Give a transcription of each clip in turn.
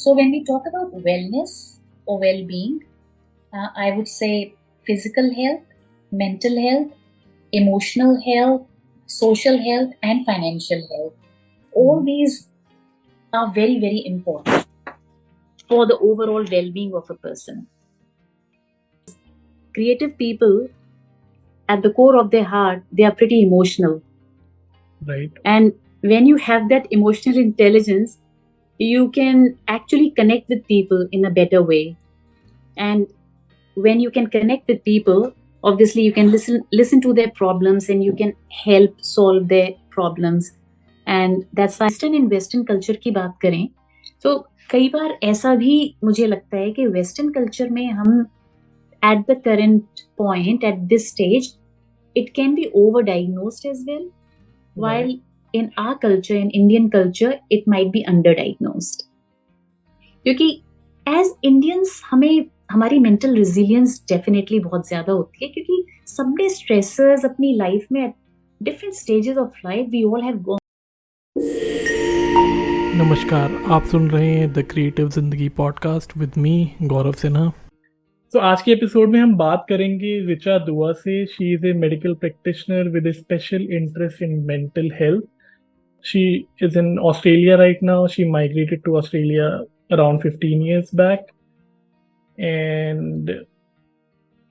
So when we talk about wellness or well-being, I would say physical health, mental health, emotional health, social health, and financial health. All these are very, very important for the overall well-being of a person. Creative people, at the core of their heart, they are pretty emotional. Right. And when you have that emotional intelligence, you can actually connect with people in a better way. And when you can connect with people, obviously you can listen to their problems and you can help solve their problems. And that's why Western culture की बात करें तो कई बार ऐसा भी मुझे लगता है कि वेस्टर्न कल्चर में हम at the current point, at this stage, it can be overdiagnosed as well. While in our culture, in Indian culture, it might be underdiagnosed. क्योंकि as Indians हमें हमारी मेंटल रेजिलियंस डेफिनेटली बहुत ज्यादा होती है क्योंकि सबने स्ट्रेसर्स अपनी लाइफ में at different stages of life we all have gone. नमस्कार, आप सुन रहे हैं द क्रिएटिव जिंदगी पॉडकास्ट विद मी गौरव सिन्हा। तो आज के एपिसोड में हम बात करेंगे रिचा दुआ से। She is a medical practitioner with a special interest in mental health. She is in Australia right now. She migrated to Australia around 15 years back, and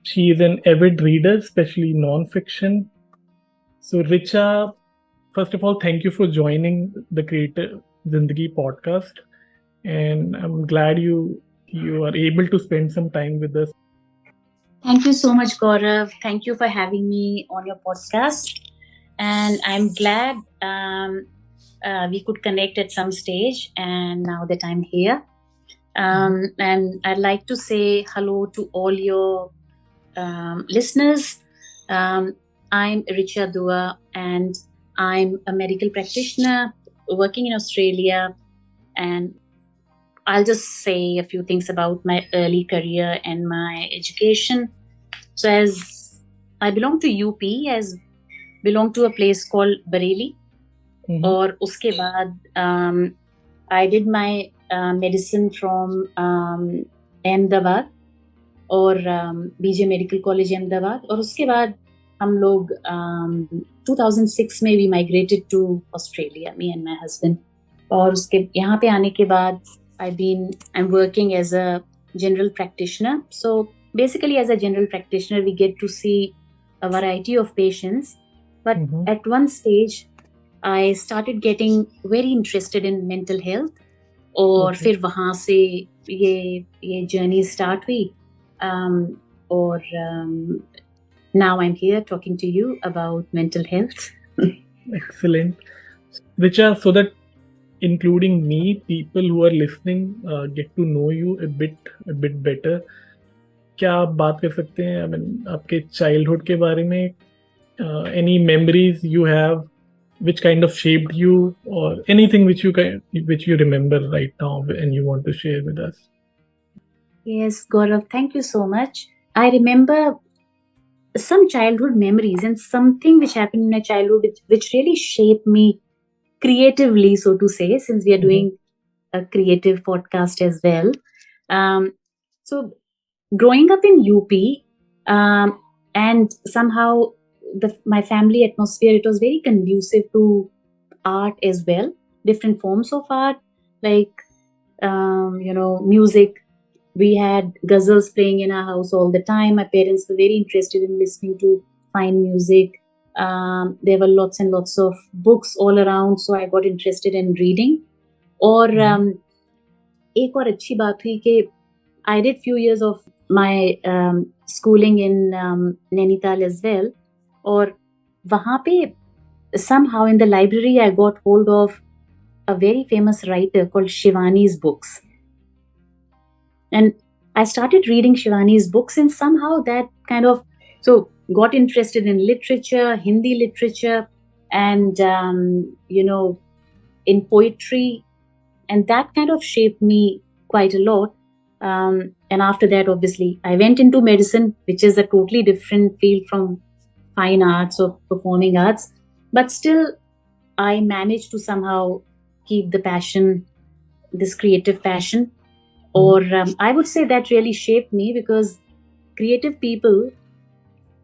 she is an avid reader, especially non-fiction. So Richa, first of all, thank you for joining the Creative Zindagi podcast, and I'm glad you are able to spend some time with us. Thank you so much, Gaurav. Thank you for having me on your podcast, and I'm glad we could connect at some stage, and now that I'm here. And I'd like to say hello to all your listeners. I'm Richa Dua, and I'm a medical practitioner working in Australia. And I'll just say a few things about my early career and my education. So as I belong to UP, as belong to a place called Bareilly. और उसके बाद I did my medicine from Ahmedabad और BJ Medical College Ahmedabad और उसके बाद हम लोग 2006 में we migrated to Australia, me and my husband. और उसके यहाँ पे आने के बाद I'm working as a general practitioner. So basically as a general practitioner we get to see a variety of patients, but at one stage I started getting very interested in mental health और फिर वहाँ से ये journey start हुई और now I'm here talking to you about mental health. Excellent. Richa, so that including me, people who are listening get to know you a bit better. क्या आप बात कर सकते हैं आपके childhood के बारे में? Any memories you have which kind of shaped you, or anything which you remember right now and you want to share with us? Yes, Gaurav, thank you so much. I remember some childhood memories and something which happened in my childhood which really shaped me creatively, so to say, since we are doing a creative podcast as well. So growing up in UP, and somehow my family atmosphere, it was very conducive to art as well, different forms of art, like music. We had ghazals playing in our house all the time. My parents were very interested in listening to fine music. There were lots and lots of books all around, so I got interested in reading. और एक और अच्छी बात हुई कि I did few years of my schooling in Nainital as well. और वहाँ पे somehow in the library I got hold of a very famous writer called Shivani's books. And I started reading Shivani's books, and somehow that kind of got interested in literature, Hindi literature, and in poetry, and that kind of shaped me quite a lot. And after that, obviously, I went into medicine, which is a totally different field from fine arts or performing arts, but still I managed to somehow keep the passion, this creative passion. or I would say that really shaped me, because creative people,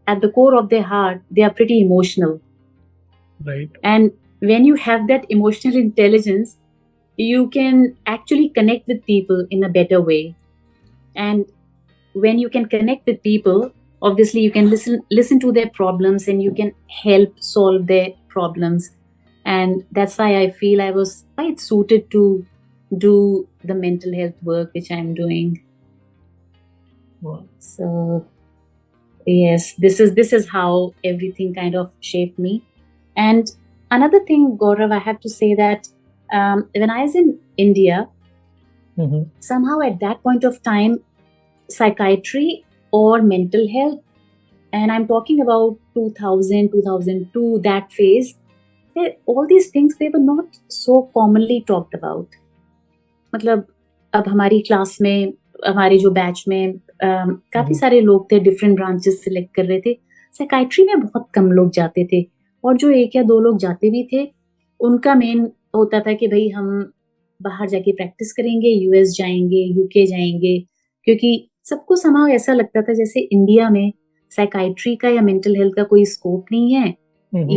at the core of their heart, they are pretty emotional. Right. And when you have that emotional intelligence, you can actually connect with people in a better way. And when you can connect with people, obviously you can listen to their problems, and you can help solve their problems. And that's why I feel I was quite suited to do the mental health work which I'm doing. Wow. So yes, this is how everything kind of shaped me. And another thing, Gaurav, I have to say that when I was in India, somehow at that point of time, psychiatry or mental health, and I'm talking about 2000, 2002, that phase, all these things, they were not so commonly talked about. मतलब अब हमारी class में, हमारे जो batch में काफी सारे लोग थे, डिफरेंट ब्रांचेस सिलेक्ट कर रहे थे. साइकाइट्री में बहुत कम लोग जाते थे, और जो एक या दो लोग जाते भी थे, उनका मेन होता था कि भाई हम बाहर जाके प्रैक्टिस करेंगे, यूएस जाएंगे, यूके जाएंगे, क्योंकि सबको समाव ऐसा लगता था जैसे इंडिया में साइकाइट्री का या मेंटल हेल्थ का कोई स्कोप नहीं है,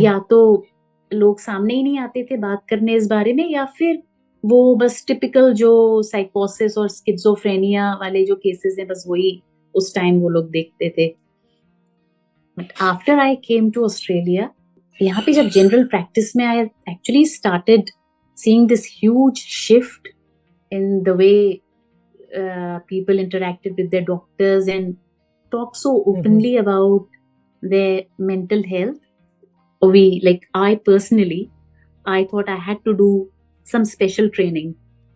या तो लोग सामने ही नहीं आते थे बात करने इस बारे में, या फिर वो बस टिपिकल जो साइकोसिस और स्किज़ोफ्रेनिया वाले जो केसेस हैं, बस वही उस टाइम वो लोग देखते थे. But after I came to Australia, यहाँ पे जब जनरल प्रैक्टिस में I actually started seeing this huge shift in the way people interacted with their doctors and talk so openly about their mental health. I personally, I thought I had to do some special training,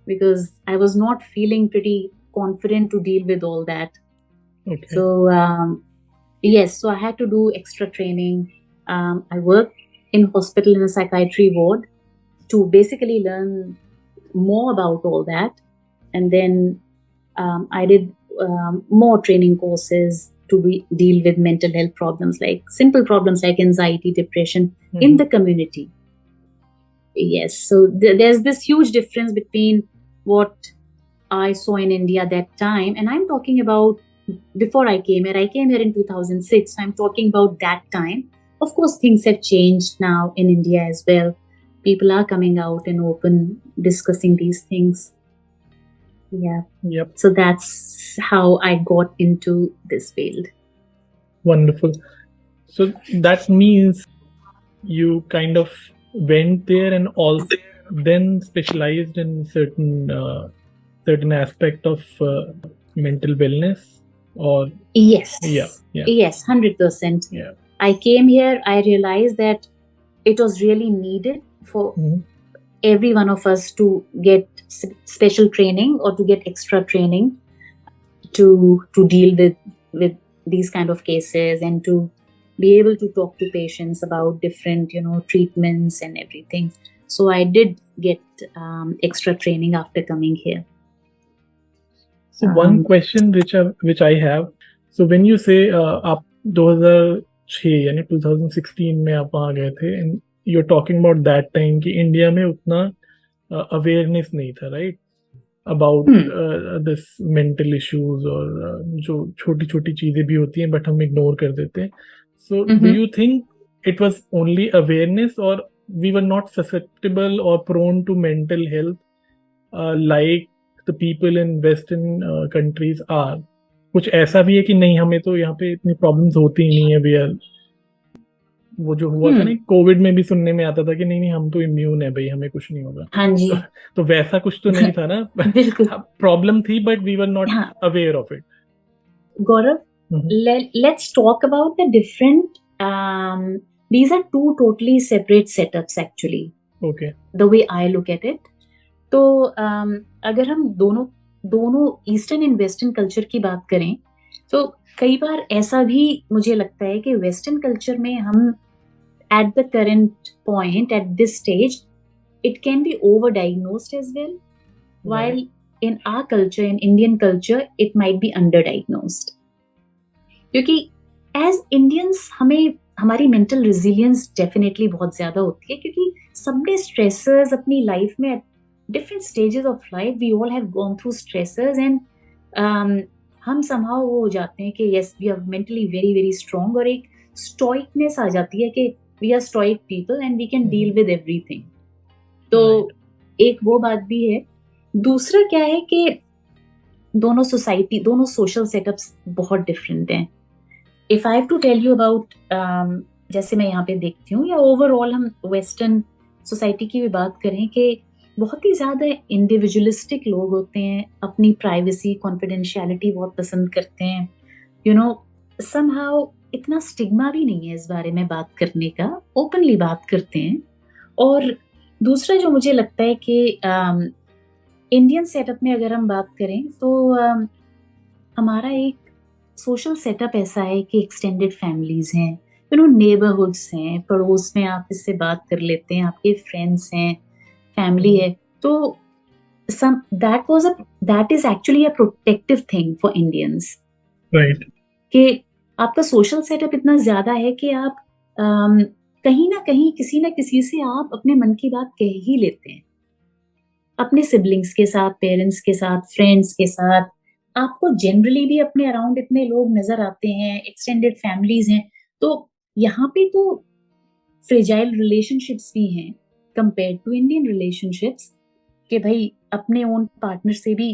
because I was not feeling pretty confident to deal with all that. Okay. So yes, so I had to do extra training. I worked in hospital in a psychiatry ward to basically learn more about all that. And then I did more training courses to deal with mental health problems, like simple problems like anxiety, depression in the community. Yes, so there's this huge difference between what I saw in India that time, and I'm talking about before I came here. I came here in 2006, so I'm talking about that time. Of course, things have changed now in India as well. People are coming out and open discussing these things. Yeah. Yep. So that's how I got into this field. Wonderful. So that means you kind of went there and also then specialized in certain aspect of mental wellness, or? Yes. Yeah. Yes, 100%. Yeah. I came here, I realized that it was really needed for every one of us to get special training or to get extra training to deal with these kind of cases, and to be able to talk to patients about different treatments and everything. So I did get extra training after coming here. So one question which I have, so when you say आप 2006 यानी 2016 में आप वहाँ गए थे, and you're talking about that time कि India में उतना awareness नहीं था, right, about this mental issues, और जो छोटी छोटी चीजें भी होती हैं but हम ignore कर देते हैं. So do you think it was only awareness, or we were not susceptible or prone to mental health like the people in western countries are? कुछ ऐसा भी है कि नहीं, हमें तो यहाँ पे इतनी प्रॉब्लम्स होती ही नहीं है, we are, वो जो हुआ था ना कोविड में भी सुनने में आता था कि नहीं हम तो इम्यून है भाई, हमें कुछ नहीं होगा. हाँ जी. तो वैसा कुछ तो नहीं था ना. बिल्कुल प्रॉब्लम थी but we were not aware of it. Gaurav, let's talk about the different these are two totally separate setups actually. Okay. The way I look at it. तो अगर हम दोनों ईस्टर्न एंड वेस्टर्न कल्चर की बात करें, तो कई बार ऐसा भी मुझे लगता है कि वेस्टर्न कल्चर में हम at the current point, at this stage, it can be overdiagnosed as well, while in our culture, in Indian culture, it might be underdiagnosed. क्योंकि as Indians हमारी mental resilience definitely बहुत ज्यादा होती है, क्योंकि सबने stressors अपनी life में different stages of life, we all have gone through stresses, and हम somehow वो हो जाते हैं कि yes, we are mentally very very strong, और एक stoicness आ जाती है कि we are stoic people and we can deal with everything. तो एक वो बात भी है. दूसरा क्या है कि दोनों सोसाइटी, दोनों सोशल सेटअप्स बहुत डिफरेंट हैं. If I have to tell you about, जैसे मैं यहाँ पे देखती हूँ, या ओवरऑल हम वेस्टर्न सोसाइटी की भी बात करें, कि बहुत ही ज्यादा इंडिविजुअलिस्टिक लोग होते हैं, अपनी प्राइवेसी कॉन्फिडेंशियलिटी बहुत पसंद करते हैं. यू नो, समहाउ इतना स्टिग्मा भी नहीं है इस बारे में बात करने का, ओपनली बात करते हैं. और दूसरा जो मुझे लगता है कि इंडियन सेटअप में अगर हम बात करें तो हमारा एक सोशल सेटअप ऐसा है कि एक्सटेंडेड फैमिलीज हैं, यू नो, नेबरहुड्स हैं, पड़ोस में आप इससे बात कर लेते हैं, आपके फ्रेंड्स हैं, फैमिली है. तो that is actually a protective thing for Indians. Right. कि आपका सोशल सेटअप इतना ज्यादा है कि आप कहीं ना कहीं किसी ना किसी से आप अपने मन की बात कह ही लेते हैं, अपने सिबलिंग्स के साथ, पेरेंट्स के साथ, फ्रेंड्स के साथ. आपको जनरली भी अपने अराउंड इतने लोग नजर आते हैं, एक्सटेंडेड फैमिलीज हैं. तो यहाँ पे तो फ्रेजाइल रिलेशनशिप्स भी हैं कंपेयर टू इंडियन रिलेशनशिप्स, कि भाई अपने ओन पार्टनर से भी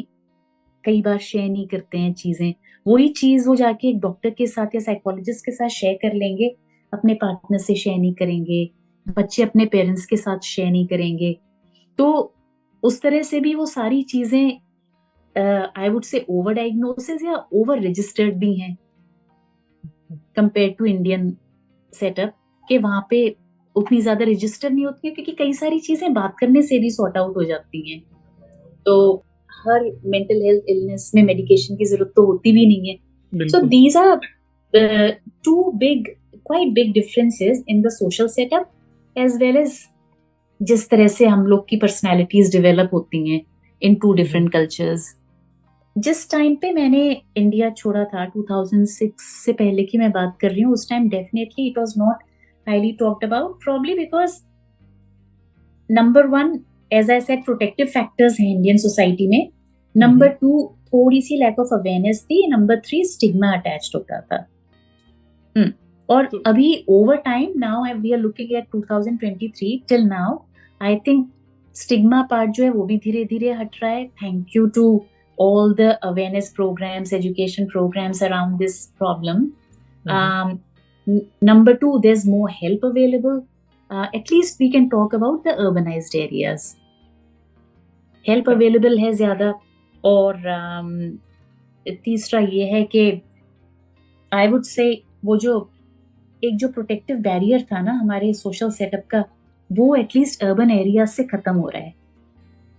कई बार शेयर नहीं करते हैं चीजें. वही चीज वो जाके एक डॉक्टर के साथ या साइकोलॉजिस्ट के साथ शेयर कर लेंगे, अपने पार्टनर से शेयर नहीं करेंगे. बच्चे अपने पेरेंट्स के साथ शेयर नहीं करेंगे. तो उस तरह से भी वो सारी चीजें आई वुड से ओवर डायग्नोसिस या ओवर रजिस्टर्ड भी हैं कंपेयर टू इंडियन सेटअप, के वहां पे उतनी ज्यादा रजिस्टर नहीं होती है, क्योंकि कई सारी चीजें बात करने से भी सॉर्ट आउट हो जाती हैं. तो हर मेंटल हेल्थ इलनेस में मेडिकेशन की जरूरत तो होती भी नहीं है. So these are too big, quite big differences in the social setup, as well as जिस तरह से हम लोग की पर्सनैलिटीज डेवलप होती हैं इन टू डिफरेंट कल्चर्स. जिस टाइम पे मैंने इंडिया छोड़ा था, 2006 से पहले की मैं बात कर रही हूँ, उस time definitely it was not highly talked about, probably because number one, as I said, protective factors हैं इंडियन सोसाइटी में. नंबर टू, थोड़ी सी लैक ऑफ अवेयरनेस थी. नंबर थ्री, स्टिग्मा अटैच्ड होता था. और अभी over time, now we are looking at 2023 till now, I think stigma part जो है वो भी धीरे धीरे हट रहा है, thank you to all the awareness programs, education programs around this problem. Number two, there's more help available. At least we can talk about the urbanized areas. Help available है ज़्यादा. और तीसरा ये है कि I would say वो जो एक जो प्रोटेक्टिव बैरियर था ना हमारे सोशल सेटअप का, वो एटलीस्ट अर्बन एरिया से खत्म हो रहा है.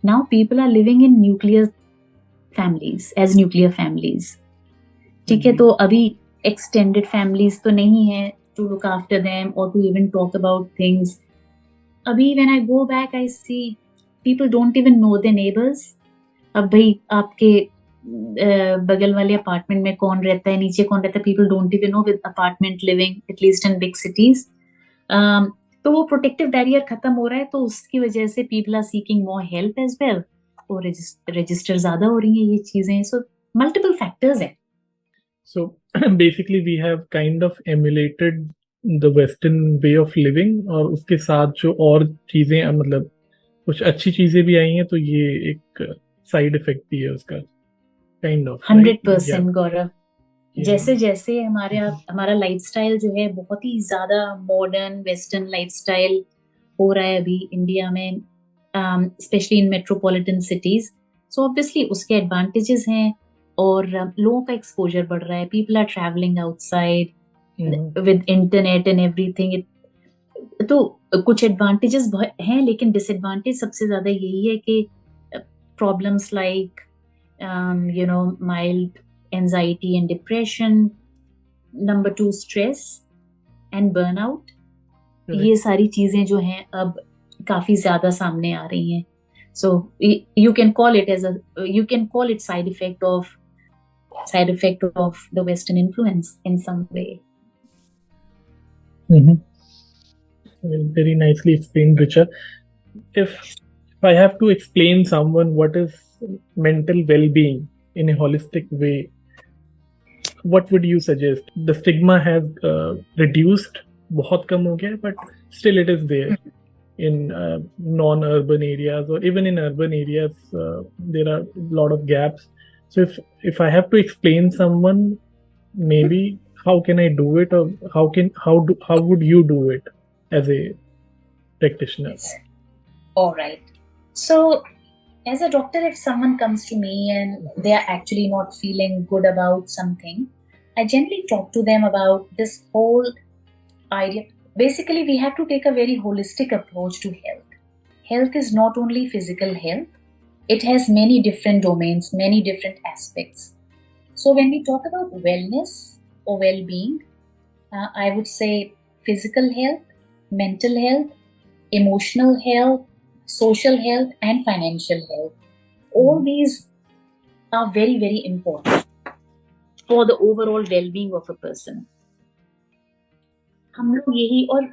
Now people are living in nuclear families, as nuclear families. ठीक है, तो अभी extended families तो नहीं है to look after them or to even talk about things. अभी when I go back, I see people don't even know their neighbors. अब भाई आपके बगल वाले अपार्टमेंट में कौन रहता है, नीचे कौन रहता है, people don't even know with apartment living, at least in big cities. तो वो प्रोटेक्टिव बैरियर खत्म हो रहा है, तो उसकी वजह से people are seeking more help as well. और रजिस्टर ज्यादा हो रही हैं ये चीजें. सो मल्टीपल फैक्टर्स हैं. So basically we have kind of emulated the western way of living, और उसके साथ जो और चीजें, मतलब कुछ अच्छी चीजें भी आई हैं, तो ये एक साइड इफेक्ट भी है उसका, काइंड ऑफ. 100% गौरव. जैसे जैसे हमारा लाइफस्टाइल जो है बहुत ही ज्यादा मॉडर्न वेस्टर्न लाइफस्टाइल हो रहा है अभी इंडिया में, especially in metropolitan cities. So obviously उसके advantages हैं, और लोगों का exposure बढ़ रहा है. People are traveling outside with internet and everything. तो कुछ advantages हैं, लेकिन disadvantage सबसे ज्यादा यही है कि problems like you know, mild anxiety and depression. Number two, stress and burnout. ये सारी चीजें जो हैं अब काफी ज्यादा सामने आ रही हैं. So you can call it side effect of the Western influence in some way. Very nicely explained, Richa. If If I have to explain someone what is mental well-being in a holistic way, what would you suggest? The stigma has reduced, बहुत कम हो गया, but still it is there in non-urban areas, or even in urban areas. There are a lot of gaps. So if I have to explain someone, maybe how can I do it, or how would you do it as a practitioner? All right. So, as a doctor, if someone comes to me and they are actually not feeling good about something, I generally talk to them about this whole idea. Basically, we have to take a very holistic approach to health. Health is not only physical health, it has many different domains, many different aspects. So, when we talk about wellness or well-being, I would say physical health, mental health, emotional health, social health, and financial health. All these are very, very important for the overall well-being of a person. हम लोग यही, और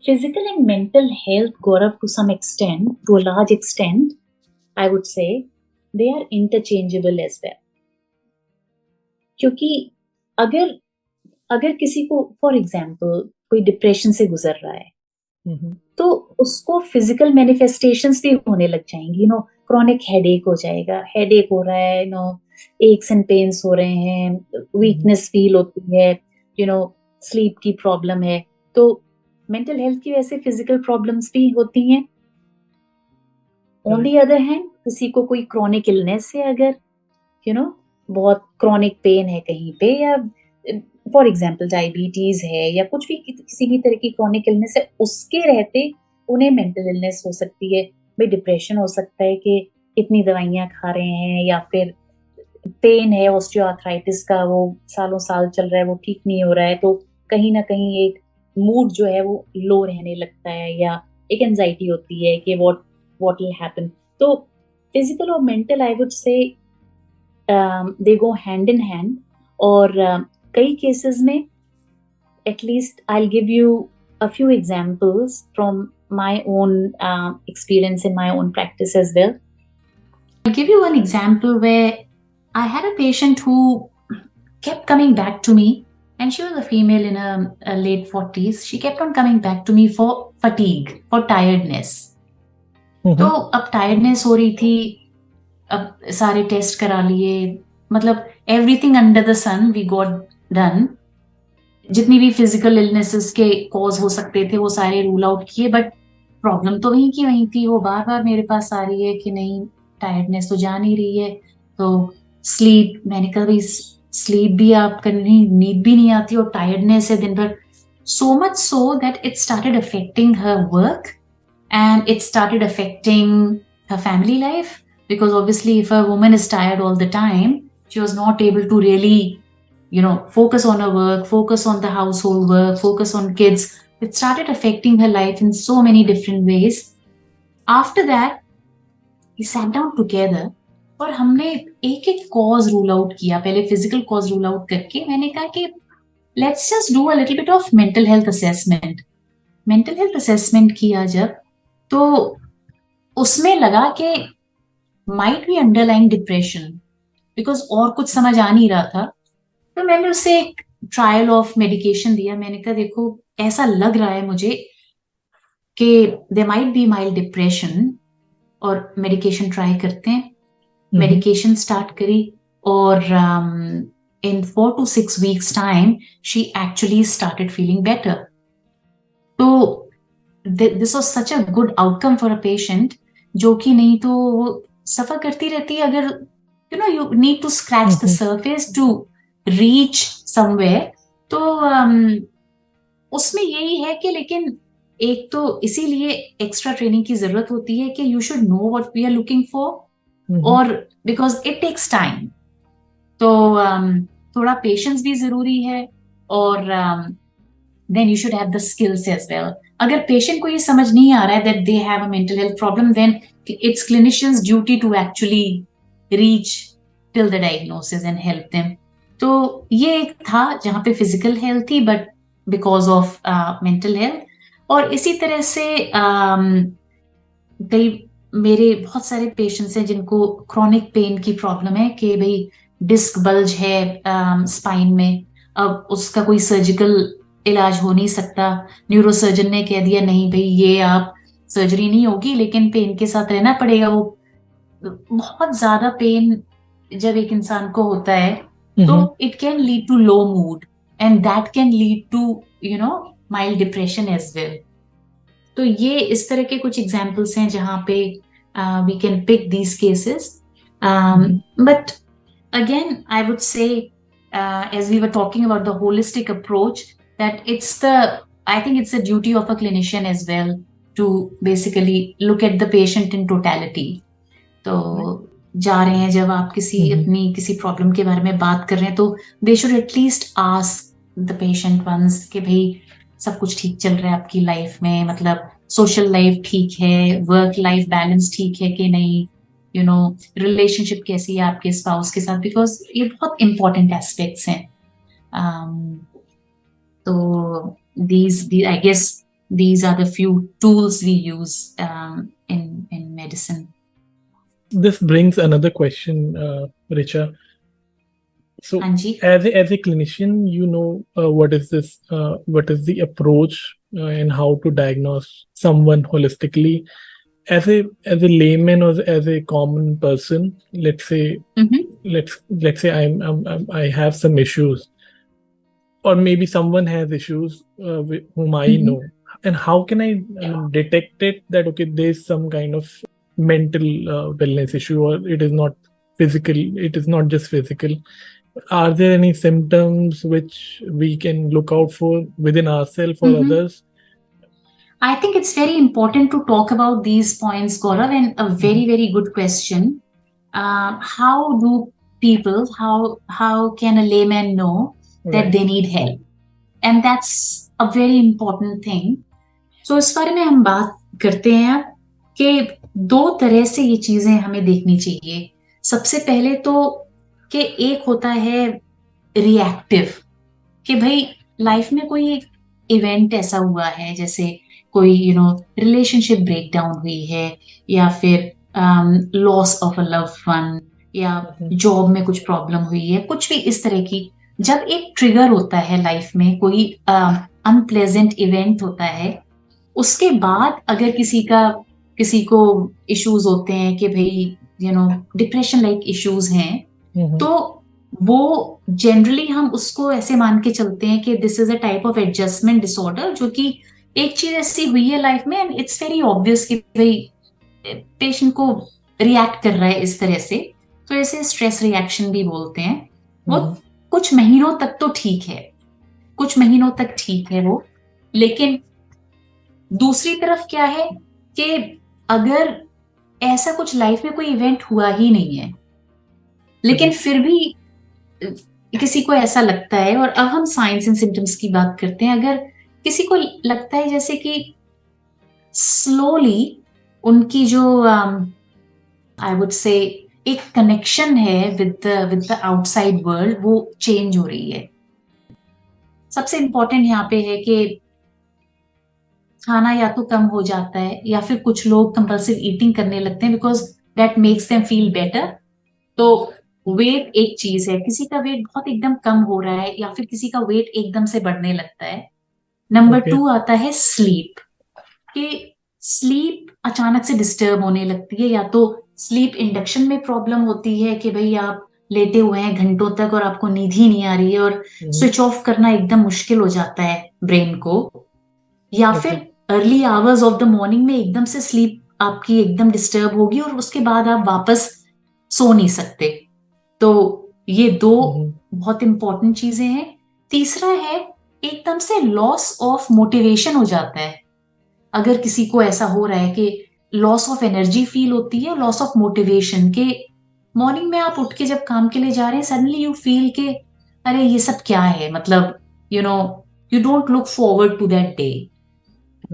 physical and mental health, Gaurav, to some extent, to a large extent, I would say, they are interchangeable as well. क्योंकि अगर किसी को, for example, कोई depression से गुजर रहा है, तो उसको फिजिकल मैनिफेस्टेशंस भी होने लग जाएंगी. क्रॉनिक हेडेक हो जाएगा, हेडेक हो रहा है, एक्स एंड पेन्स हो रहे हैं, वीकनेस फील होती है, स्लीप की प्रॉब्लम है. तो मेंटल हेल्थ की वैसे फिजिकल प्रॉब्लम्स भी होती हैं. ऑन दी अदर हैंड, किसी को कोई क्रॉनिक इलनेस है, अगर बहुत क्रॉनिक पेन है कहीं पे, या फॉर एग्जाम्पल डायबिटीज है, या कुछ भी किसी भी तरह की क्रॉनिक इलनेस है, उसके रहते उन्हें मेंटल इलनेस हो सकती है. भाई डिप्रेशन हो सकता है कि इतनी दवाइयां खा रहे हैं, या फिर पेन है ऑस्टियोआर्थराइटिस का, वो सालों साल चल रहा है, वो ठीक नहीं हो रहा है, तो कहीं ना कहीं एक मूड जो है वो लो रहने लगता है, या एक एंजाइटी होती है कि व्हाट विल हैपन. तो फिजिकल और मेंटल, आई वुड से दे गो हैंड इन हैंड. और कई केसेस में, at least I will give you a few examples from my own experience in my own practice as well. I'll give you one example where I had a patient who kept coming back to me, and she was a female in her late 40s. She kept on coming back to me for fatigue, for tiredness. तो अब tiredness हो रही थी, अब सारे test करा लिए, मतलब everything under the sun we got done. जितनी भी फिजिकल इलनेसेस के कॉज हो सकते थे वो सारे रूल आउट किए, बट प्रॉब्लम तो वहीं की वहीं थी. वो बार बार मेरे पास आ रही है कि नहीं, टायर्डनेस तो जा नहीं रही है. तो स्लीप, मैंने कहा भाई स्लीप भी आप करनी, नींद भी नहीं आती, और टायर्डनेस है दिन भर. So much so that it started affecting her work, and it started affecting her family life, because obviously if a woman is tired all the time, she was not able to really focus on her work, focus on the household work, focus on kids. It started affecting her life in so many different ways. After that, we sat down together और हमने एक एक cause rule out किया. पहले physical cause rule out करके मैंने कहा कि let's just do a little bit of mental health assessment. Mental health assessment किया जब, तो उसमें लगा कि might be underlying depression, because और कुछ समझ आ नहीं रहा था. तो मैंने उसे एक ट्रायल ऑफ मेडिकेशन दिया. मैंने कहा देखो, ऐसा लग रहा है मुझे कि they might be mild depression, और मेडिकेशन ट्राई करते हैं. मेडिकेशन स्टार्ट करी, और in 4 to 6 weeks time she actually started feeling better. तो this was such a good outcome for a patient, जो कि नहीं तो वो सफर करती रहती है. अगर you need to scratch the surface to reach somewhere. तो उसमें यही है कि, लेकिन एक तो इसीलिए एक्स्ट्रा ट्रेनिंग की जरूरत होती है कि you should know what we are looking for, और बिकॉज इट टेक्स टाइम. तो थोड़ा पेशेंस भी जरूरी है, और then you should have the skills as well. अगर पेशेंट को ये समझ नहीं आ रहा है that they have a mental health problem, then it's clinician's duty to actually reach till the diagnosis and help them. तो ये एक था जहाँ पे फिजिकल हेल्थ थी, but because of mental health. और इसी तरह से कई मेरे बहुत सारे पेशेंट्स हैं जिनको क्रॉनिक पेन की प्रॉब्लम है कि भाई डिस्क बल्ज है स्पाइन में, अब उसका कोई सर्जिकल इलाज हो नहीं सकता। न्यूरोसर्जन ने कह दिया नहीं भाई ये आप सर्जरी नहीं होगी, लेकिन पेन के साथ रहना पड़ेगा। वो बहुत ज्यादा पेन जब एक इंसान को होता है तो it can lead to low mood and that can lead to mild depression as well. तो ये इस तरह के कुछ एग्जाम्पल्स हैं जहाँ पे we can pick these cases. But again I would say, as we were talking about the holistic approach, that I think it's the duty of a clinician as well to basically look at the patient in totality. तो जा रहे हैं जब आप अपनी किसी problem के बारे में बात कर रहे हैं तो they should at least ask the patient once कि भाई सब कुछ ठीक चल रहा है आपकी लाइफ में, मतलब सोशल लाइफ ठीक है, वर्क लाइफ बैलेंस ठीक है कि नहीं, रिलेशनशिप कैसी है आपके स्पाउस के साथ, बिकॉज ये बहुत इंपॉर्टेंट एस्पेक्ट्स हैं। तो I guess these are the few tools we use in medicine. This brings another question, Richa. So as a clinician, what is the approach and how to diagnose someone holistically. As a layman or as a common person, let's say let's say I have some issues, or maybe someone has issues whom I know, and how can I detect it that okay, there's some kind of mental wellness issue, or it is not physical, it is not just physical. Are there any symptoms which we can look out for within ourselves or others? I think it's very important to talk about these points, Gaurav, and a very, very good question. How do people, how can a layman know that they need help? And that's a very important thing. So इस बारे में हम बात करते हैं अब कि दो तरह से ये चीजें हमें देखनी चाहिए। सबसे पहले तो कि एक होता है रिएक्टिव, कि भाई लाइफ में कोई एक इवेंट ऐसा हुआ है, जैसे कोई रिलेशनशिप ब्रेकडाउन हुई है, या फिर loss of a loved one, या जॉब में कुछ प्रॉब्लम हुई है, कुछ भी इस तरह की। जब एक ट्रिगर होता है लाइफ में, कोई अनप्लेजेंट इवेंट होता है, उसके बाद अगर किसी को इश्यूज होते हैं कि भाई डिप्रेशन लाइक इश्यूज हैं, तो वो जनरली हम उसको ऐसे मान के चलते हैं कि this is a type of adjustment disorder, जो कि एक चीज ऐसी हुई है लाइफ में एंड इट्स वेरी ऑब्वियस कि भाई पेशेंट को रिएक्ट कर रहा है इस तरह से, तो ऐसे स्ट्रेस रिएक्शन भी बोलते हैं। वो कुछ महीनों तक तो ठीक है, कुछ महीनों तक ठीक है वो, लेकिन दूसरी तरफ क्या है कि अगर ऐसा कुछ लाइफ में कोई इवेंट हुआ ही नहीं है, लेकिन फिर भी किसी को ऐसा लगता है, और अब हम साइंस एंड सिम्टम्स की बात करते हैं, अगर किसी को लगता है जैसे कि स्लोली उनकी जो आई वुड से एक कनेक्शन है विद द आउटसाइड वर्ल्ड, वो चेंज हो रही है। सबसे इंपॉर्टेंट यहाँ पे है कि खाना या तो कम हो जाता है, या फिर कुछ लोग कंपल्सिव ईटिंग करने लगते हैं because that makes them feel better. तो वेट एक चीज है, किसी का वेट बहुत एकदम कम हो रहा है, या फिर किसी का वेट एकदम से बढ़ने लगता है। नंबर 2 आता है स्लीप, कि स्लीप अचानक से डिस्टर्ब होने लगती है, या तो स्लीप इंडक्शन में प्रॉब्लम होती है कि भाई आप लेटे हुए हैं घंटों तक और आपको नींद ही नहीं आ रही है, और स्विच ऑफ करना एकदम मुश्किल हो जाता है ब्रेन को, या फिर early hours of the morning में एकदम से स्लीप आपकी एकदम डिस्टर्ब होगी और उसके बाद आप वापस सो नहीं सकते। तो ये दो बहुत इंपॉर्टेंट चीजें हैं। तीसरा है एकदम से लॉस ऑफ मोटिवेशन हो जाता है। अगर किसी को ऐसा हो रहा है कि लॉस ऑफ एनर्जी फील होती है, लॉस ऑफ मोटिवेशन, के मॉर्निंग में आप उठ के जब काम के लिए जा रहे हैं, सडनली यू फील के अरे ये सब क्या है, मतलब you don't look forward to that day.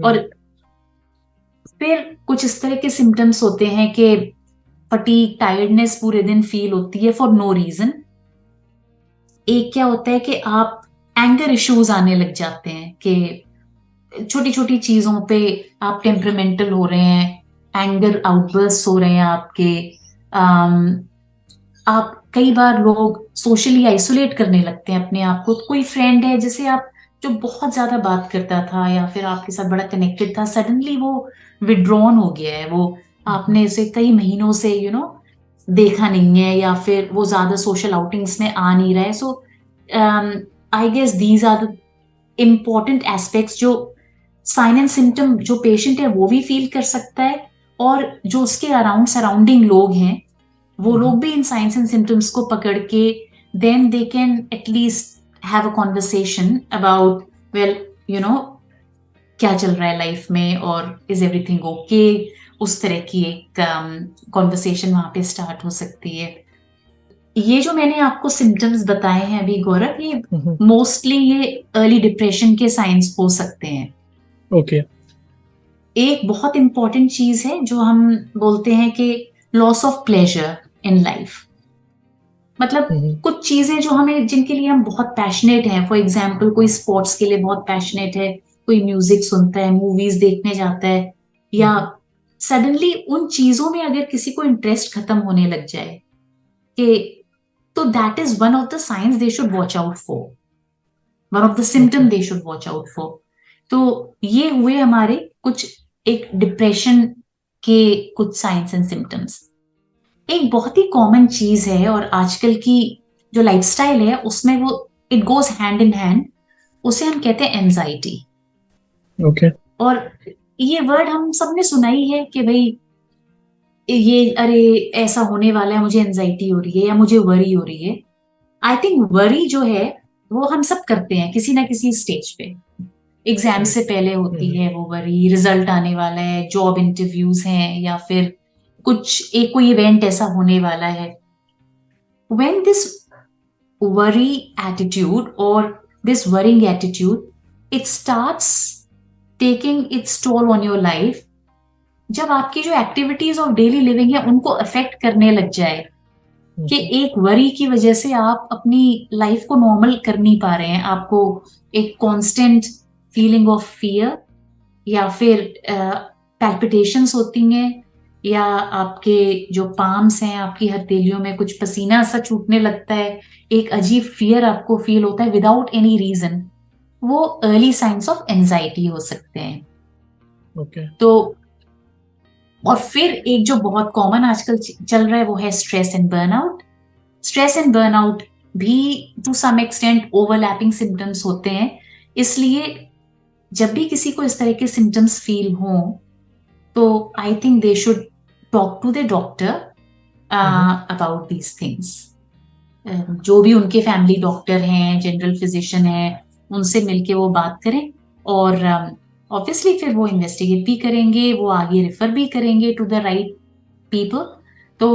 और फिर कुछ इस तरह के सिम्टम्स होते हैं कि फटीग, टायर्डनेस पूरे दिन फील होती है फॉर नो रीजन। एक क्या होता है कि आप एंगर इश्यूज आने लग जाते हैं, कि छोटी छोटी चीजों पे आप टेम्परामेंटल हो रहे हैं, एंगर आउटबर्स्ट हो रहे हैं आपके, आप कई बार लोग सोशली आइसोलेट करने लगते हैं अपने आप को। कोई फ्रेंड है जिसे आप जो बहुत ज्यादा बात करता था या फिर आपके साथ बड़ा कनेक्टेड था, सडनली वो विड्रॉन हो गया है, वो आपने उसे कई महीनों से देखा नहीं है, या फिर वो ज्यादा सोशल आउटिंग्स में आ नहीं रहा है। So I guess these are the important aspects जो साइन एंड सिम्टम जो पेशेंट है वो भी फील कर सकता है, और जो उसके अराउंड सराउंडिंग लोग हैं वो लोग भी इन साइंस एंड सिम्टम्स को पकड़ के then they can at least have a conversation about well क्या चल रहा है लाइफ में और इज एवरीथिंग ओके। उस तरह की एक कॉन्वर्सेशन वहां पे स्टार्ट हो सकती है। ये जो मैंने आपको सिम्टम्स बताए हैं अभी गौरव, ये मोस्टली ये अर्ली डिप्रेशन के साइंस हो सकते हैं। ओके। एक बहुत इंपॉर्टेंट चीज है जो हम बोलते हैं कि loss of pleasure in life. मतलब कुछ चीजें जो हमें, जिनके लिए हम बहुत पैशनेट हैं, फॉर एग्जाम्पल कोई स्पोर्ट्स के लिए बहुत पैशनेट है, कोई म्यूजिक सुनता है, मूवीज देखने जाता है, या सडनली उन चीजों में अगर किसी को इंटरेस्ट खत्म होने लग जाए कि, तो that is one of the science they should watch out for, one of the symptom they should watch out for. तो ये हुए हमारे कुछ एक डिप्रेशन के कुछ साइंस एंड सिम्टम्स। एक बहुत ही कॉमन चीज है और आजकल की जो लाइफस्टाइल है उसमें वो it goes hand in hand, उसे हम कहते हैं एंजाइटी। ओके। और ये वर्ड हम सबने सुना ही है कि भाई ये अरे ऐसा होने वाला है, मुझे एंजाइटी हो रही है या मुझे वरी हो रही है। आई थिंक वरी जो है वो हम सब करते हैं किसी ना किसी स्टेज पे। एग्जाम से पहले होती है वो वरी, रिजल्ट आने वाला है, जॉब इंटरव्यूज हैं, या फिर कुछ एक कोई इवेंट ऐसा होने वाला है। व्हेन दिस वरी एटीट्यूड और this worrying attitude it starts taking it's toll on your life, जब आपकी जो एक्टिविटीज ऑफ डेली लिविंग है उनको अफेक्ट करने लग जाए, कि एक वरी की वजह से आप अपनी लाइफ को नॉर्मल कर नहीं पा रहे हैं, आपको एक कांस्टेंट फीलिंग ऑफ फियर, या फिर पैल्पिटेशंस होती हैं, या आपके जो पाम्स हैं, आपकी हथेलियों में कुछ पसीना सा छूटने लगता है, एक अजीब फियर आपको फील होता है विदाउट एनी रीजन, वो अर्ली साइंस ऑफ एंजाइटी हो सकते हैं। ओके। तो और फिर एक जो बहुत कॉमन आजकल चल रहा है वो है stress and burnout. Stress and burnout भी to some extent overlapping symptoms होते हैं, इसलिए जब भी किसी को इस तरह के सिम्टम्स फील हो तो I think they should talk to the doctor about these things. जो भी उनके फैमिली डॉक्टर हैं, जनरल फिजिशियन हैं, उनसे मिलके वो बात करें, और ऑब्वियसली फिर वो इन्वेस्टिगेट भी करेंगे, वो आगे रेफर भी करेंगे टू द राइट पीपल। तो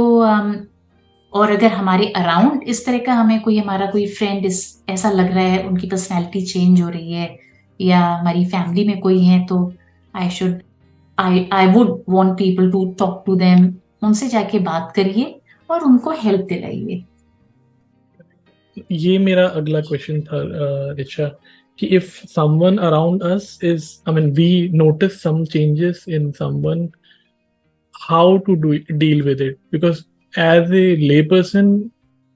और अगर हमारे अराउंड इस तरह का हमें कोई, हमारा कोई फ्रेंड ऐसा लग रहा है उनकी पर्सनैलिटी चेंज हो रही है, या हमारी फैमिली में कोई है, तो I would want people to talk to them. उनसे जाके बात करिए और उनको हेल्प दिलाइए। ये मेरा अगला क्वेश्चन था रिचा, कि if someone around us is, I mean we notice some changes in someone, how to deal with it, because as a layperson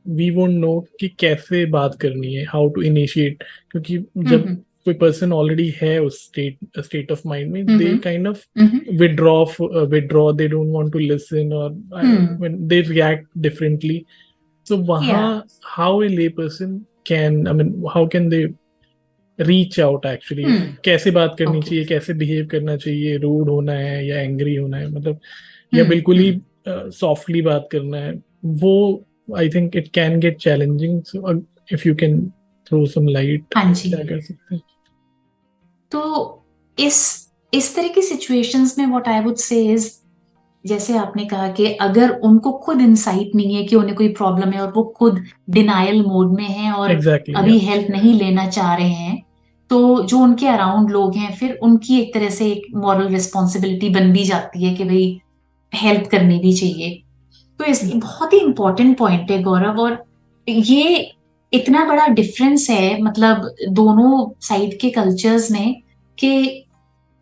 we won't know कि कैसे बात करनी है, how to initiate, क्योंकि जब कोई person already है उस state of mind में, they kind of withdraw, they don't want to listen, or when they react differently. So वहाँ how a layperson can, I mean how can they reach out actually, कैसे बात करनी चाहिए, कैसे behave करना चाहिए, rude होना है या एंग्री होना है, मतलब या बिल्कुल ही सॉफ्टली बात करना है, वो I think it can get challenging. So if you can throw some light, क्या कर सकते हैं? तो इस तरह की सिचुएशंस में व्हाट आई वुड से इज, जैसे आपने कहा कि अगर उनको खुद इंसाइट नहीं है कि उन्हें कोई प्रॉब्लम है और वो खुद डिनायल मोड में हैं और अभी हेल्प नहीं लेना चाह रहे हैं, तो जो उनके अराउंड लोग हैं फिर उनकी एक तरह से एक मॉरल रिस्पॉन्सिबिलिटी बन भी जाती है कि भाई हेल्प करनी भी चाहिए। तो इसलिए बहुत ही इंपॉर्टेंट पॉइंट है गौरव, और ये इतना बड़ा डिफरेंस है मतलब दोनों साइड के कल्चर्स में, कि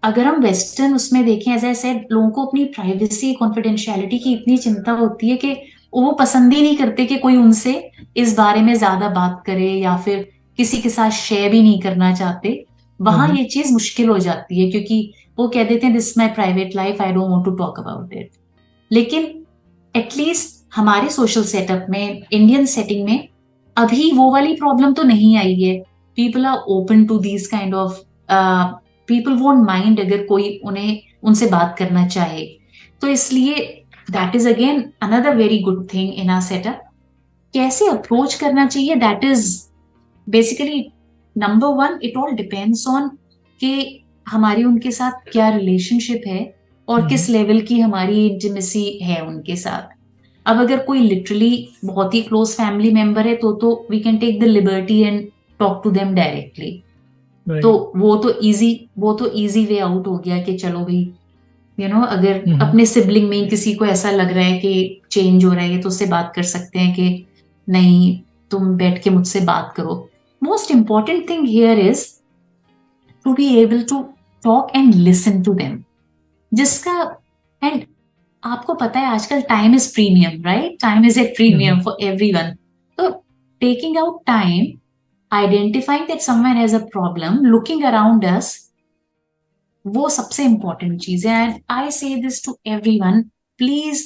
अगर हम वेस्टर्न उसमें देखें, एज आई सेड, लोगों को अपनी प्राइवेसी कॉन्फिडेंशियलिटी की इतनी चिंता होती है कि वो पसंद ही नहीं करते कि कोई उनसे इस बारे में ज्यादा बात करे, या फिर किसी के साथ शेयर भी नहीं करना चाहते। वहां ये चीज मुश्किल हो जाती है, क्योंकि वो कह देते हैं this my private life, I don't want to talk about it. लेकिन एटलीस्ट हमारे सोशल सेटअप में, इंडियन सेटिंग में, अभी वो वाली प्रॉब्लम तो नहीं आई है। People are open to these kind of, people won't mind अगर कोई उन्हें उनसे बात करना चाहे। तो इसलिए that is again another very good thing in our setup. कैसे अप्रोच करना चाहिए, that is basically number one. It all depends on कि हमारी उनके साथ क्या रिलेशनशिप है और किस लेवल की हमारी इंटीमेसी है उनके साथ। अब अगर कोई लिटरली बहुत ही क्लोज फैमिली मेंबर है तो we can take the liberty and talk to them directly. तो वो तो इजी वे आउट हो गया कि चलो भाई, अगर अपने सिबलिंग में किसी को ऐसा लग रहा है कि चेंज हो रहा है, तो उससे बात कर सकते हैं कि नहीं, तुम बैठ के मुझसे बात करो। Most important thing here is to be able to talk and listen to them. जिसका एंड आपको पता है आजकल time is premium, right? Time is a premium for everyone. तो taking out time, identifying that someone has a problem, looking around us, वो सबसे इंपॉर्टेंट चीज है। And I say this to everyone, please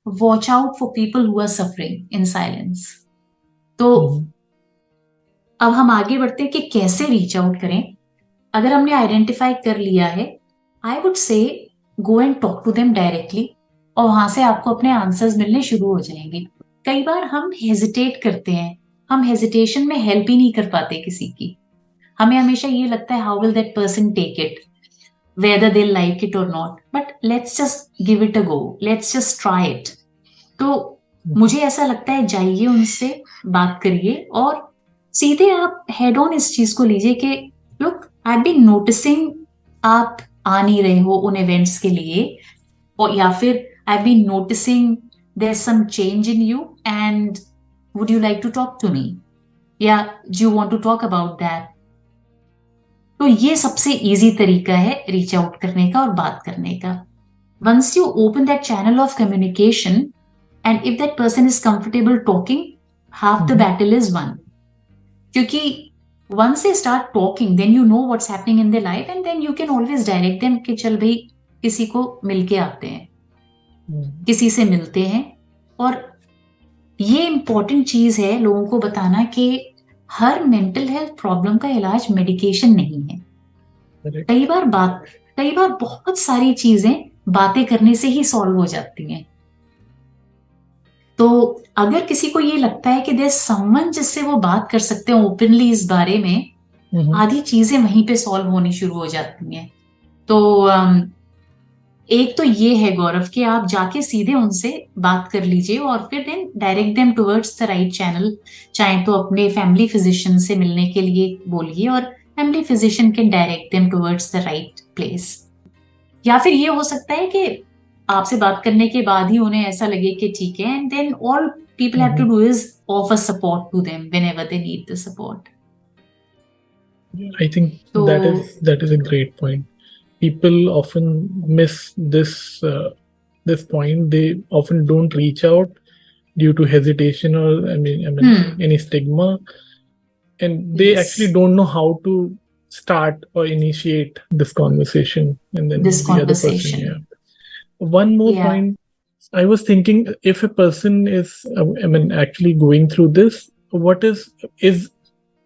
watch out for people who are suffering in silence. तो अब हम आगे बढ़ते हैं कि कैसे रीच आउट करें। अगर हमने आइडेंटिफाई कर लिया है, I would say go and talk to them directly, और वहां से आपको अपने आंसर्स मिलने शुरू हो जाएंगे। कई बार हम हेजिटेट करते हैं, हम हेजिटेशन में हेल्प ही नहीं कर पाते किसी की। हमें हमेशा ये लगता है how will that person take it, whether they like it or not, but let's just give it a go, let's just try it। तो मुझे ऐसा लगता है जाइए, उनसे बात करिए और सीधे आप हेड ऑन इस चीज को लीजिए कि लुक, आई बीन नोटिसिंग आप आ नहीं रहे हो उन इवेंट्स के लिए, और या फिर I been noticing there some change in you, and would you like to talk to me, या do you want to talk about that. तो ये सबसे इजी तरीका है रीच आउट करने का और बात करने का। Once you open that channel of communication and if that person is comfortable talking, half the battle is won. क्योंकि once they start talking, then you know what's happening in their life, and then you can always direct them कि चल भाई किसी को मिलके आते हैं, किसी से मिलते हैं। और ये इंपॉर्टेंट चीज है लोगों को बताना कि हर मेंटल हेल्थ प्रॉब्लम का इलाज मेडिकेशन नहीं है। कई बार बहुत सारी चीजें बातें करने से ही सॉल्व हो जाती हैं। तो अगर किसी को ये लगता है कि देयर समवन जिससे वो बात कर सकते हैं ओपनली इस बारे में, आधी चीजें वहीं पे सॉल्व होनी शुरू हो जाती हैं। तो एक तो ये है गौरव कि आप जाके सीधे उनसे बात कर लीजिए और फिर then direct them towards the right channel. चाहे तो अपने फैमिली फिजिशियन से मिलने के लिए बोलिए, और family physician can direct them towards the right place. या फिर ये हो सकता है कि आपसे बात करने के बाद ही उन्हें ऐसा लगे कि ठीक है, and then all people have to do is offer support to them whenever they need the support. I think that is a great point. People often miss this point. They often don't reach out due to hesitation, or I mean any stigma, and they actually don't know how to start or initiate this conversation, and then other person. Yeah. One more point. I was thinking, if a person is, actually going through this, what is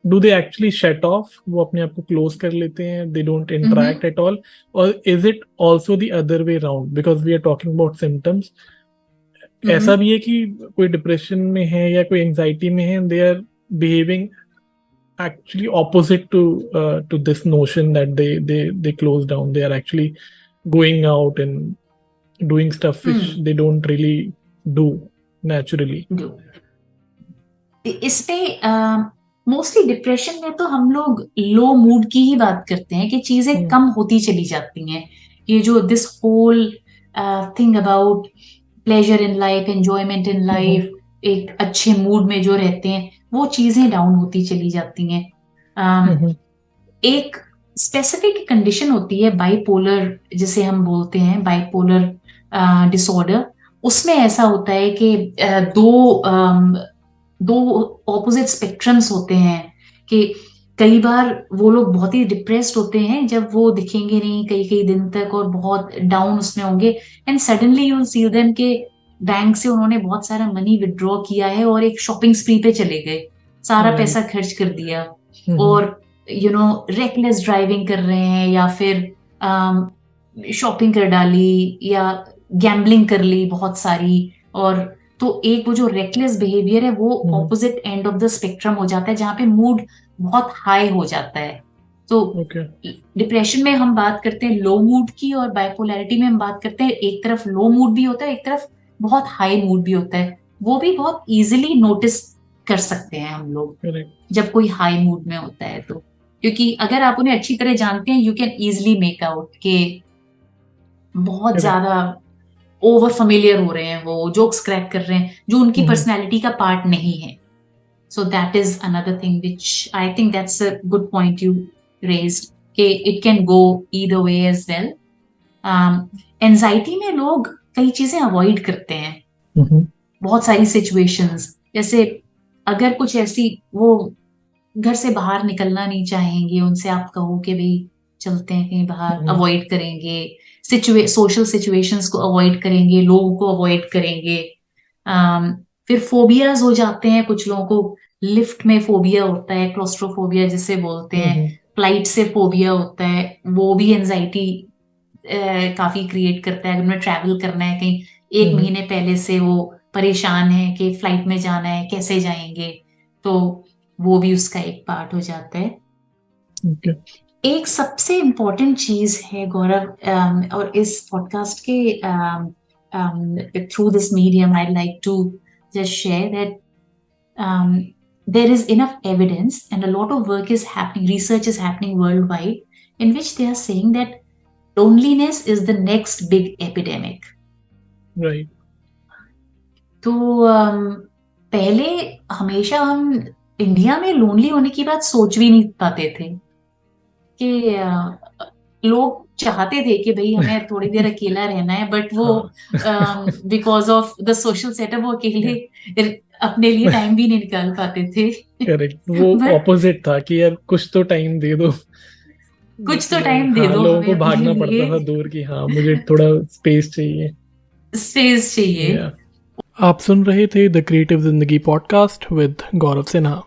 do they actually shut off? वो अपने आप को close कर लेते हैं, they don't interact at all, or is it also the other way around? Because we are talking about symptoms. ऐसा भी है कि कोई डिप्रेशन में है या कोई एंजाइटी में है, they are behaving actually opposite to this notion that they close down. They are actually going out and doing stuff which they don't really do naturally. इसमें मोस्टली डिप्रेशन में तो हम लोग लो मूड की ही बात करते हैं कि चीजें कम होती चली जाती हैं। ये जो this whole thing about pleasure in life, enjoyment in life, एक अच्छे मूड में जो रहते हैं, वो चीजें डाउन होती चली जाती हैं। एक स्पेसिफिक कंडीशन होती है बाइपोलर, जिसे हम बोलते हैं बाइपोलर डिसऑर्डर। उसमें ऐसा होता है कि दो ऑपोजिट स्पेक्ट्रम्स होते हैं कि कई बार वो लोग बहुत ही डिप्रेस्ड होते हैं जब वो दिखेंगे नहीं कई कई दिन तक और बहुत डाउन उसमें होंगे, and suddenly you will see them के बैंक से उन्होंने बहुत सारा मनी विड्रॉ किया है और एक शॉपिंग स्प्री पे चले गए, सारा Right. पैसा खर्च कर दिया, हम्म, और रेकलेस ड्राइविंग कर रहे हैं या फिर शॉपिंग कर डाली या गैम्बलिंग कर ली बहुत सारी। और तो एक वो जो रेकलेस बिहेवियर है वो opposite end of the spectrum हो जाता है, जहाँ पे मूड बहुत हाई हो जाता है। तो ओके। डिप्रेशन में हम बात करते हैं लो मूड की, और बाइपोलैरिटी में हम बात करते हैं एक तरफ लो मूड भी होता है, एक तरफ बहुत हाई मूड भी होता है। वो भी बहुत इजीली नोटिस कर सकते हैं हम लोग करेक्ट। जब कोई हाई मूड में होता है तो, क्योंकि अगर आप उन्हें अच्छी तरह जानते हैं you can easily make out के बहुत करेक्ट। ज्यादा ओवर फेमिलियर हो रहे हैं, वो जोक्स क्रैक कर रहे हैं जो उनकी पर्सनैलिटी का पार्ट नहीं है। So that is another thing which I think that's a good point you raised, कि it can go either way as well. Anxiety में लोग कई चीजें अवॉइड करते हैं, बहुत सारी सिचुएशंस, जैसे अगर कुछ ऐसी वो घर से बाहर निकलना नहीं चाहेंगे, उनसे आप कहो कि भाई चलते हैं कहीं बाहर, अवॉइड करेंगे, सोशल सिचुएशंस को अवॉइड करेंगे, लोगों को अवॉइड करेंगे। फिर फोबियाज हो जाते हैं कुछ लोगों को, लिफ्ट में फोबिया होता है, क्लोस्ट्रोफोबिया जिसे बोलते हैं, फ्लाइट से फोबिया होता है, वो भी एंजाइटी काफी क्रिएट करता है। अगर उन्हें ट्रैवल करना है कहीं, एक महीने पहले से वो परेशान है कि फ्लाइट में जाना है, कैसे जाएंगे, तो वो भी उसका एक पार्ट हो जाता है। Okay. एक सबसे इम्पोर्टेंट चीज है गौरव, और इस पॉडकास्ट के through this medium I like to just share that there is enough evidence and a lot of work is happening, research is happening worldwide in which they are saying that loneliness is the next big epidemic. Right. तो पहले हमेशा हम India में lonely होने की बात सोच भी नहीं पाते थे, कि लोग चाहते थे कि भाई हमें थोड़ी देर अकेला रहना है, बट वो because of the social setup वो अकेले अपने लिए टाइम भी नहीं निकाल पाते थे। करेक्ट। वो बट ऑपोजिट था कि यार कुछ तो टाइम दे दो, कुछ तो मतलब टाइम दे हाँ, दो लोगों हमें को अपने भागना लिए, पड़ता था दूर की, हाँ मुझे थोड़ा स्पेस चाहिए। स्पेस चाहिए। Yeah. आप सुन रहे थे द क्रिएटिव जिंदगी पॉडकास्ट विद गौरव सिन्हा।